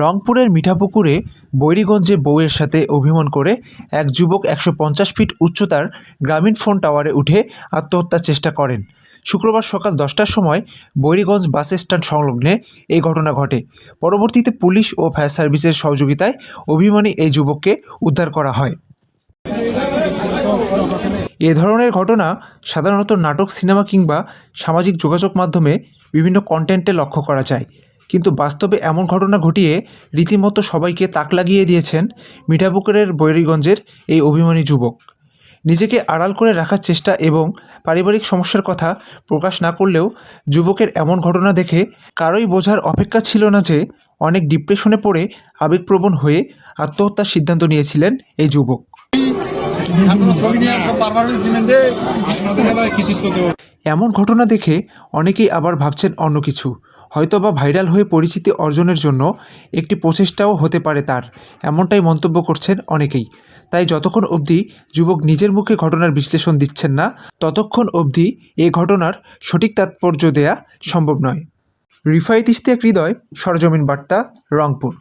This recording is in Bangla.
রংপুরের মিঠাপুকুরে বৈরীগঞ্জে বউয়ের সাথে অভিমান করে এক যুবক ১৫০ ফিট উচ্চতার গ্রামীণ ফোন টাওয়ারে উঠে আত্মহত্যার চেষ্টা করেন। শুক্রবার সকাল ১০টার সময় বৈরীগঞ্জ বাস স্ট্যান্ড সংলগ্নে এই ঘটনা ঘটে। পরবর্তীতে পুলিশ ও ফায়ার সার্ভিসের সহযোগিতায় অভিমানী এই যুবককে উদ্ধার করা হয়। এ ধরনের ঘটনা সাধারণত নাটক, সিনেমা কিংবা সামাজিক যোগাযোগ মাধ্যমে বিভিন্ন কন্টেন্টে লক্ষ্য করা যায়, কিন্তু বাস্তবে এমন ঘটনা ঘটিয়ে রীতিমতো সবাইকে তাক লাগিয়ে দিয়েছেন মিঠাপুকুরের বৈরীগঞ্জের এই অভিমানী যুবক। নিজেকে আড়াল করে রাখার চেষ্টা এবং পারিবারিক সমস্যার কথা প্রকাশ না করলেও যুবকের এমন ঘটনা দেখে কারোই বোঝার অপেক্ষা ছিল না যে অনেক ডিপ্রেশনে পড়ে আবেগপ্রবণ হয়ে আত্মহত্যার সিদ্ধান্ত নিয়েছিলেন এই যুবক। এমন ঘটনা দেখে অনেকেই আবার ভাবছেন অন্য কিছু, হয়তোবা ভাইরাল হয়ে পরিচিতি অর্জনের জন্য একটি প্রচেষ্টাও হতে পারে তার, এমনটাই মন্তব্য করছেন অনেকেই। তাই যতক্ষণ অবধি যুবক নিজের মুখে ঘটনার বিশ্লেষণ দিচ্ছেন না, ততক্ষণ অবধি এ ঘটনার সঠিক তাৎপর্য দেয়া সম্ভব নয়। রিফায়েত ইশতিয়াক হৃদয়, সরজমিন বার্তা, রংপুর।